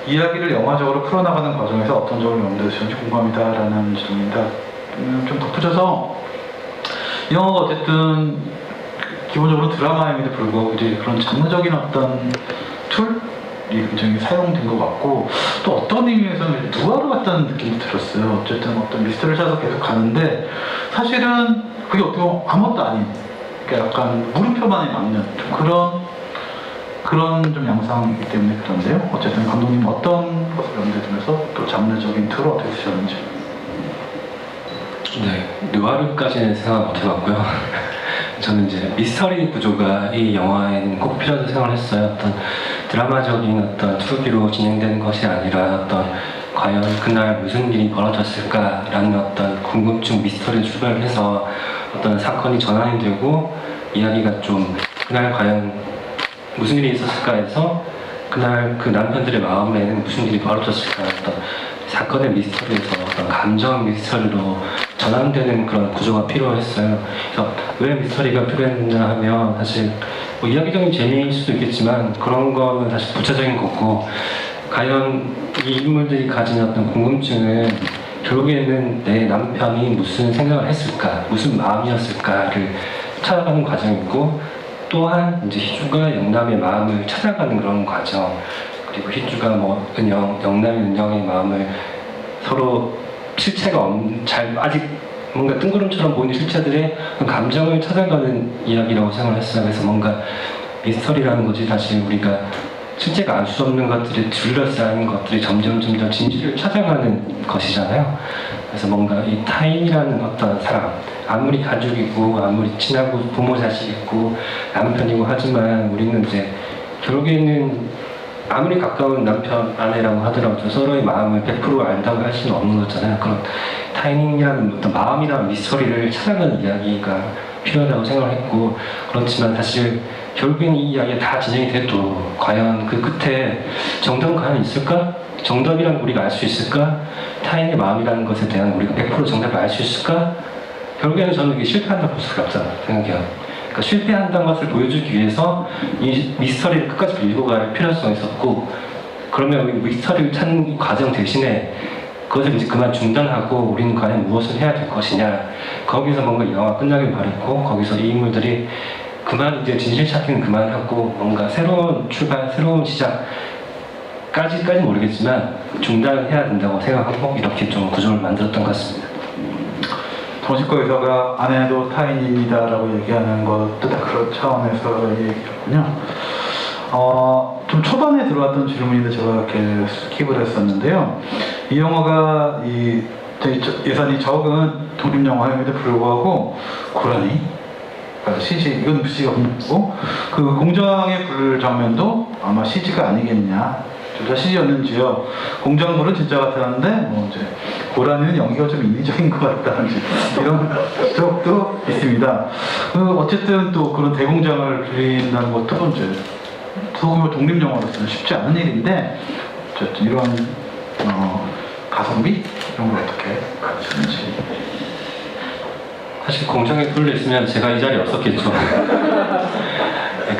이야기를 영화적으로 풀어나가는 과정에서 어떤 점을 염두에 두셨는지 궁금합니다라는 질문입니다. 좀 덧붙여서 이 영화가 어쨌든 기본적으로 드라마임에도 불구하고 이제 그런 장르적인 어떤 툴이 굉장히 사용된 것 같고, 또 어떤 의미에서는 누아르 같다는 느낌이 들었어요. 어쨌든 어떤 미스터리를 찾아서 계속 가는데 사실은 그게 어떻게 보면 아무것도 아닌, 그러니까 약간 물음표만에 막는 좀 그런 좀 양상이기 때문에 그런데요. 어쨌든 감독님 어떤 것을 염두에 두면서 또 장르적인 툴을 어떻게 쓰셨는지. 네, 느와르까지는 생각 못 해봤고요. 저는 이제 미스터리 구조가 이 영화에는 꼭 필요하다고 생각을 했어요. 어떤 드라마적인 어떤 투기로 진행되는 것이 아니라 어떤 과연 그날 무슨 일이 벌어졌을까라는 어떤 궁금증 미스터리를 출발해서 어떤 사건이 전환이 되고 이야기가 좀 그날 과연 무슨 일이 있었을까 해서 그날 그 남편들의 마음에는 무슨 일이 벌어졌을까 어떤 사건의 미스터리에서 어떤 감정 미스터리로 전환되는 그런 구조가 필요했어요. 그래서 왜 미스터리가 필요했느냐 하면 사실 뭐 이야기적인 재미일 수도 있겠지만 그런 거는 사실 부차적인 거고, 과연 이 인물들이 가진 어떤 궁금증은 결국에는 내 남편이 무슨 생각을 했을까, 무슨 마음이었을까를 찾아가는 과정이고, 또한 이제 희주가 영남의 마음을 찾아가는 그런 과정, 그리고 희주가 뭐 영남이 은영의 마음을 서로 실체가 아직 뭔가 뜬구름처럼 보이는 실체들의 감정을 찾아가는 이야기라고 생각을 했어요. 그래서 뭔가 미스터리라는 것이 사실 우리가 실제가 알 수 없는 것들이 둘러싸인 것들이 점점 진실을 찾아가는 것이잖아요. 그래서 뭔가 이 타인이라는 어떤 사람, 아무리 가족이고 아무리 친하고 부모 자식 있고 남편이고 하지만 우리는 이제 결국에는 아무리 가까운 남편, 아내라고 하더라도 서로의 마음을 100% 안다고 할 수는 없는 거잖아요. 그런 타이밍이라는 어떤 마음이라는 미스터리를 찾아가는 이야기가 필요하다고 생각을 했고, 그렇지만 사실 결국엔 이 이야기가 다 진행이 돼도 과연 그 끝에 정답은 과연 있을까? 정답이란 우리가 알 수 있을까? 타인의 마음이라는 것에 대한 우리가 100% 정답을 알 수 있을까? 결국에는 저는 이게 실패한다고 볼 수가 없잖아요. 생각해요. 그러니까 실패한다는 것을 보여주기 위해서 이 미스터리를 끝까지 밀고 갈 필요성이 있었고, 그러면 우리 미스터리를 찾는 이 과정 대신에 그것을 이제 그만 중단하고 우리는 과연 무엇을 해야 될 것이냐, 거기서 뭔가 이 영화가 끝나길 바랬고, 거기서 이 인물들이 그만 이제 진실 찾기는 그만하고 뭔가 새로운 출발, 새로운 시작까지는 모르겠지만 중단을 해야 된다고 생각하고 이렇게 좀 구조를 만들었던 것 같습니다. 정신과 의사가 아내도 타인입니다라고 얘기하는 것도 다 그런 차원에서 얘기했군요. 좀 초반에 들어왔던 질문인데 제가 이렇게 스킵을 했었는데요. 이 영화가 되게 예산이 적은 독립영화임에도 불구하고 고라니, 그러니까 CG, 이건 CG가 없고 그 공장의 불 장면도 아마 CG가 아니겠냐, 둘 다 CG였는지요. 공작물은 진짜 같았는데 뭐 이제 고라니는 연기가 좀 인위적인 것 같다든지 이런 지적도 있습니다. 어쨌든 또 그런 대공장을 빌린다는 것도 이제 소규모 독립 영화로서는 쉽지 않은 일인데 어쨌든 이런 가성비 이런 걸 어떻게 가르치는지. 사실 공장의 불을 있으면 제가 이 자리에 없었겠죠.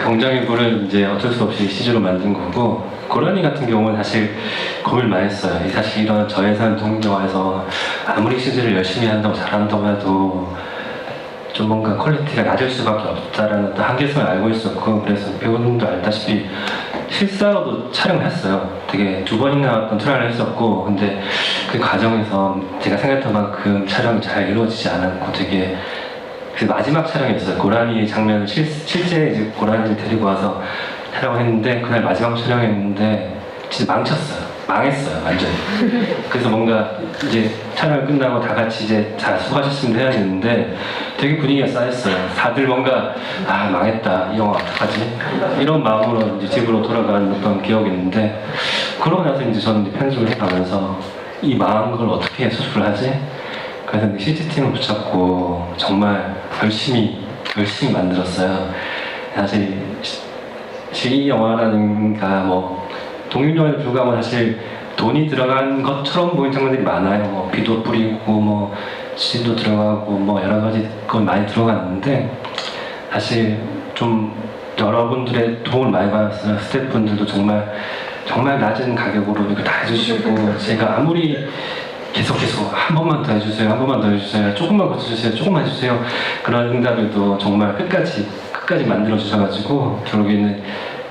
공장의 불은 이제 어쩔 수 없이 CG로 만든 거고, 고라니 같은 경우는 사실 고민을 많이 했어요. 사실 이런 저예산 독립영화에서 아무리 CG를 열심히 한다고 잘한다고 해도 좀 뭔가 퀄리티가 낮을 수밖에 없다라는 또 한계성을 알고 있었고, 그래서 배우님도 알다시피 실사로도 촬영을 했어요. 되게 2번이나 어떤 트라이를 했었고, 근데 그 과정에서 제가 생각했던 만큼 촬영이 잘 이루어지지 않았고, 되게 그 마지막 촬영이었어요. 고라니 장면을 실제 이제 고라니를 데리고 와서 촬영했는데, 그날 마지막 촬영했는데 진짜 망했어요, 완전히. 그래서 뭔가 이제 촬영을 끝나고 다 같이 이제 자 수고하셨습니다 해야 되는데 되게 분위기가 쌓였어요. 다들 뭔가 아 망했다, 이 영화 어떡하지? 이런 마음으로 이제 집으로 돌아간 어떤 기억이 있는데, 그러고 나서 이제 저는 이제 편집을 해가면서 이 망한 걸 어떻게 수습을 하지? 그래서 CG팀을 붙잡고 정말 열심히 만들었어요. 사실 이 영화라는가 뭐 독립영화에 불과하면 사실 돈이 들어간 것처럼 보이는 장면들이 많아요. 뭐 비도 뿌리고 뭐 CG도 들어가고 뭐 여러 가지 건 많이 들어갔는데, 사실 좀 여러분들의 도움을 많이 받았어요. 스태프분들도 정말 낮은 가격으로 이거 다 해주시고, 제가 아무리 계속 한 번만 더 해주세요, 조금만 고쳐주세요, 조금만 해주세요, 그런 응답에도 정말 끝까지 만들어 주셔가지고 결국에는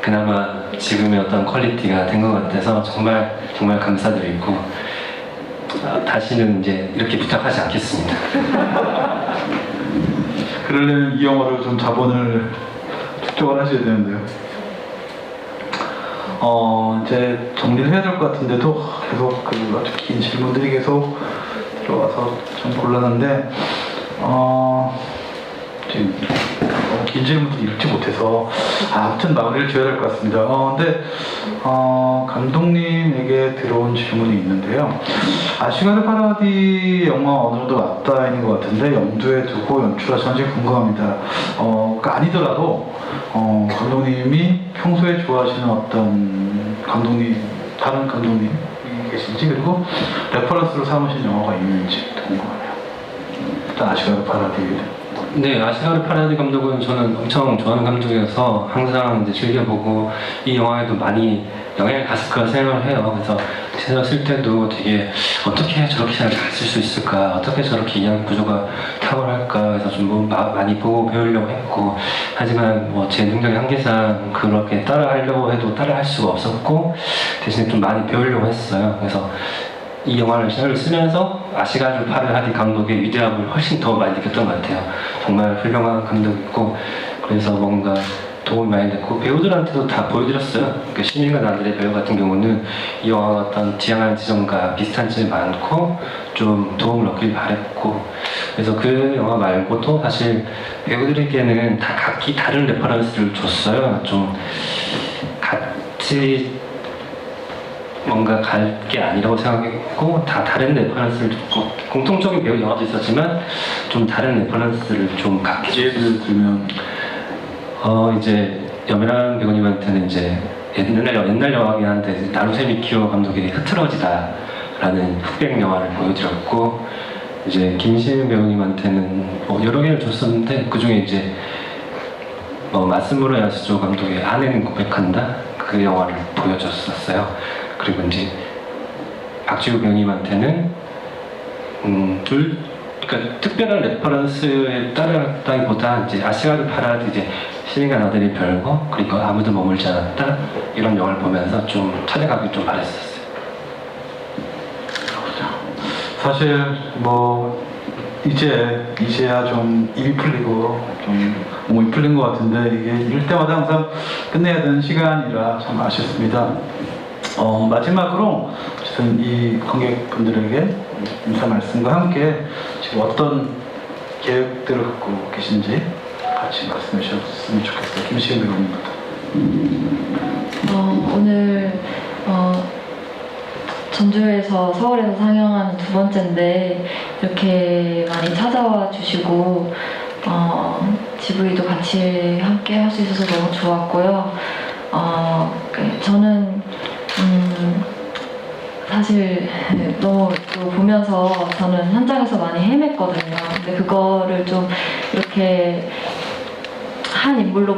그나마 지금의 어떤 퀄리티가 된 것 같아서 정말 감사드리고, 다시는 이제 이렇게 부탁하지 않겠습니다. 그러려면 이 영화로 좀 자본을 축적을 하셔야 되는데요. 이제 정리를 해야 될 것 같은데도 계속 그 아주 긴 질문들이 계속 들어와서 좀 곤란한데, 지금 너무 긴 질문도 읽지 못해서 아무튼 마무리를 지어야 될 것 같습니다. 근데 감독님에게 들어온 질문이 있는데요. 아시가르 파라디 영화 어느 정도 맞닿아 있는 것 같은데 염두에 두고 연출하셨는지 궁금합니다. 그러니까 아니더라도 감독님이 평소에 좋아하시는 어떤 다른 감독님이 계신지, 그리고 레퍼런스로 삼으신 영화가 있는지 궁금해요. 일단 아시가르 파라디. 네, 아시가르 파라디 감독은 저는 엄청 좋아하는 감독이어서 항상 이제 즐겨보고 이 영화에도 많이 영향을 갔을 거라 생각을 해요. 그래서 제가 쓸 때도 되게 어떻게 저렇게 잘 쓸 수 있을까, 어떻게 저렇게 이야기 구조가 탁월할까, 그래서 좀 많이 보고 배우려고 했고, 하지만 뭐 제 능력의 한계상 그렇게 따라하려고 해도 따라할 수가 없었고, 대신에 좀 많이 배우려고 했어요. 그래서 이 영화를 쓰면서 아시가르 파라디 감독의 위대함을 훨씬 더 많이 느꼈던 것 같아요. 정말 훌륭한 감독이고, 그래서 뭔가 도움이 많이 됐고, 배우들한테도 다 보여드렸어요. 그 시민과 나들의 배우 같은 경우는 이 영화가 어떤 지향하는 지점과 비슷한 점이 많고 좀 도움을 얻길 바랬고, 그래서 그 영화 말고도 사실 배우들에게는 다 각기 다른 레퍼런스를 줬어요. 좀 같이 뭔가 갈 게 아니라고 생각했고, 다 다른 레퍼런스를 줬고, 공통적인 배우 영화도 있었지만 좀 다른 레퍼런스를 좀 각기 예를 들면 이제 여미란 배우님한테는 이제 옛날 영화긴 한데 나루세미키오 감독의 흐트러지다라는 흑백 영화를 보여드렸고, 이제 김시은 배우님한테는 여러 개를 줬었는데 그 중에 이제 마스무로 야스조 감독의 아내는 고백한다, 그 영화를 보여줬었어요. 그리고 이제 박지우 배우님한테는 그러니까 특별한 레퍼런스에 따랐다기보다 이제 아시가르 파라디, 이제 시민과 나들이 별거, 그리고 아무도 머물지 않았다, 이런 영화를 보면서 좀 찾아가길 좀 바랬었어요. 사실 뭐 이제야 좀 입이 풀리고 좀 몸이 풀린 것 같은데, 이게 이럴 때마다 항상 끝내야 되는 시간이라 참 아쉽습니다. 마지막으로 어쨌든 이 관객분들에게 인사 말씀과 함께 지금 어떤 계획들을 갖고 계신지 같이 말씀해 주셨으면 좋겠어요. 김시은 배우님부터. 오늘 전주에서 서울에서 상영한 두 번째인데 이렇게 많이 찾아와 주시고 GV도 같이 함께 할 수 있어서 너무 좋았고요. 저는 사실 너무 또 보면서 저는 현장에서 많이 헤맸거든요. 근데 그거를 좀 이렇게 한 인물로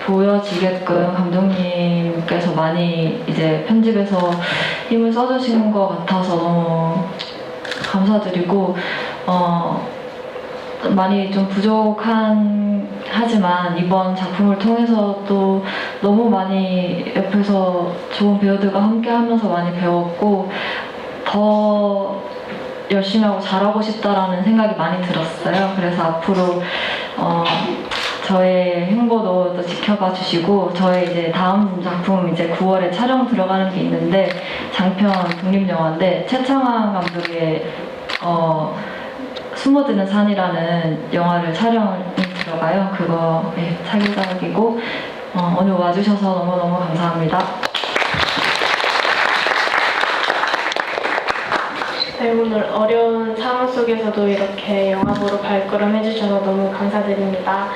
보여지게끔 감독님께서 많이 이제 편집에서 힘을 써주신 것 같아서 너무 감사드리고 많이 좀 하지만 이번 작품을 통해서 또 너무 많이 옆에서 좋은 배우들과 함께 하면서 많이 배웠고 더 열심히 하고 잘하고 싶다라는 생각이 많이 들었어요. 그래서 앞으로 저의 행보도 또 지켜봐 주시고 저의 이제 다음 작품 이제 9월에 촬영 들어가는 게 있는데 장편 독립영화인데 최창환 감독의 숨어드는 산이라는 영화를 촬영이 들어가요. 그거 사기작이고 오늘 와주셔서 너무너무 감사합니다. 네, 오늘 어려운 상황 속에서도 이렇게 영화 보러 발걸음 해주셔서 너무 감사드립니다.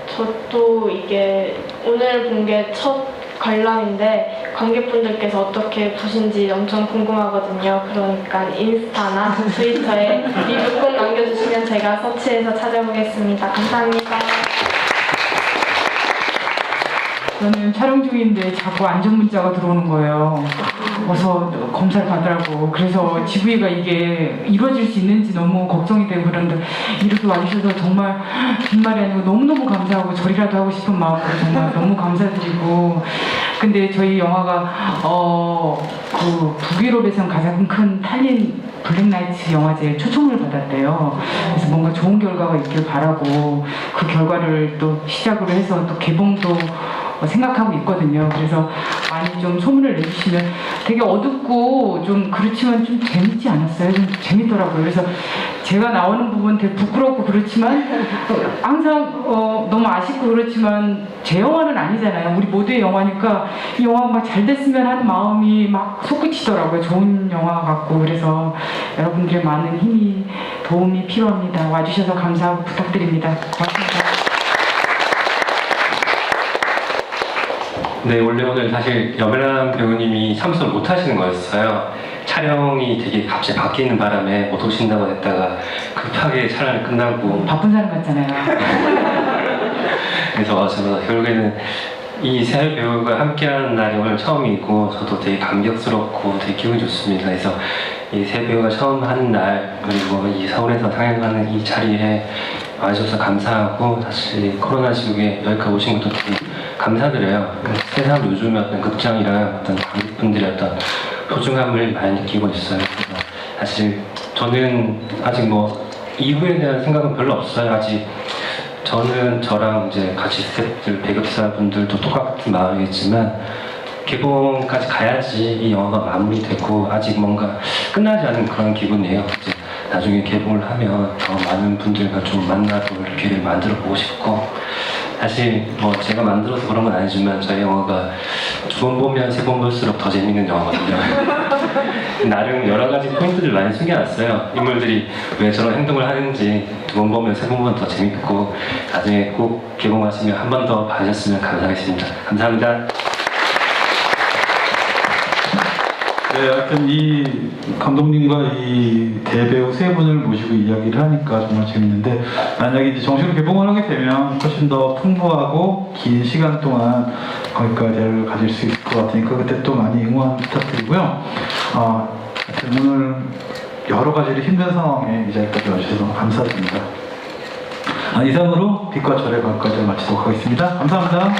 저도 이게 오늘 본 게 첫 관람인데 관객분들께서 어떻게 보신지 엄청 궁금하거든요. 그러니까 인스타나 트위터에 리뷰 꼭 남겨주시면 제가 서치해서 찾아보겠습니다. 감사합니다. 저는 촬영 중인데 자꾸 안전 문자가 들어오는 거예요. 어서 검사를 받으라고. 그래서 GV가 이게 이루어질 수 있는지 너무 걱정이 되고 그런데 이렇게 와주셔서 정말 빈말이 아니고 너무너무 감사하고 절이라도 하고 싶은 마음으로 정말 너무 감사드리고 근데 저희 영화가 그 북유럽에선 가장 큰 탈린 블랙나이트 영화제에 초청을 받았대요. 그래서 뭔가 좋은 결과가 있길 바라고 그 결과를 또 시작으로 해서 또 개봉도 생각하고 있거든요. 그래서 많이 좀 소문을 내주시면 되게 어둡고 좀 그렇지만 좀 재밌지 않았어요? 좀 재밌더라고요. 그래서 제가 나오는 부분 되게 부끄럽고 그렇지만 항상 너무 아쉽고 그렇지만 제 영화는 아니잖아요. 우리 모두의 영화니까 이 영화 막 잘 됐으면 하는 마음이 막 솟구치더라고요. 좋은 영화 같고 그래서 여러분들의 많은 힘이 도움이 필요합니다. 와주셔서 감사하고 부탁드립니다. 고맙습니다. 네, 원래 오늘 사실 여배란 배우님이 참석을 못 하시는 거였어요. 촬영이 되게 갑자기 바뀌는 바람에 못 오신다고 했다가 급하게 촬영이 끝나고 바쁜 사람 같잖아요. 그래서 제가 결국에는 이 세 배우가 함께하는 날이 오늘 처음이고 저도 되게 감격스럽고 되게 기분이 좋습니다. 그래서 이 세 배우가 처음 하는 날 그리고 이 서울에서 상영하는 이 자리에 와주셔서 감사하고 사실 코로나 시국에 여기까지 오신 것도 되게 감사드려요. 세상 요즘의 어떤 극장이랑 어떤 관객분들의 어떤 소중함을 많이 느끼고 있어요. 그래서 사실 저는 아직 뭐 이후에 대한 생각은 별로 없어요. 아직 저는 저랑 이제 같이 스태프들, 배급사분들도 똑같은 마음이겠지만 개봉까지 가야지 이 영화가 마무리되고 아직 뭔가 끝나지 않은 그런 기분이에요. 이제 나중에 개봉을 하면 더 많은 분들과 좀 만나볼 기회를 만들어 보고 싶고 사실 뭐 제가 만들어서 그런 건 아니지만 저희 영화가 두 번 보면 세 번 볼수록 더 재밌는 영화거든요. 나름 여러 가지 포인트를 많이 숨겨놨어요. 인물들이 왜 저런 행동을 하는지 두 번 보면 세 번 보면 더 재밌고 나중에 꼭 개봉하시면 한 번 더 봐주셨으면 감사하겠습니다. 감사합니다. 네, 하여튼 이 감독님과 이 대배우 세 분을 모시고 이야기를 하니까 정말 재밌는데 만약에 이제 정식으로 개봉을 하게 되면 훨씬 더 풍부하고 긴 시간 동안 거기까지를 가질 수 있을 것 같으니까 그때 또 많이 응원 부탁드리고요. 하여튼 오늘 여러 가지로 힘든 상황에 이 자리까지 와주셔서 감사드립니다. 이상으로 빛과 절의 거기까지 마치도록 하겠습니다. 감사합니다.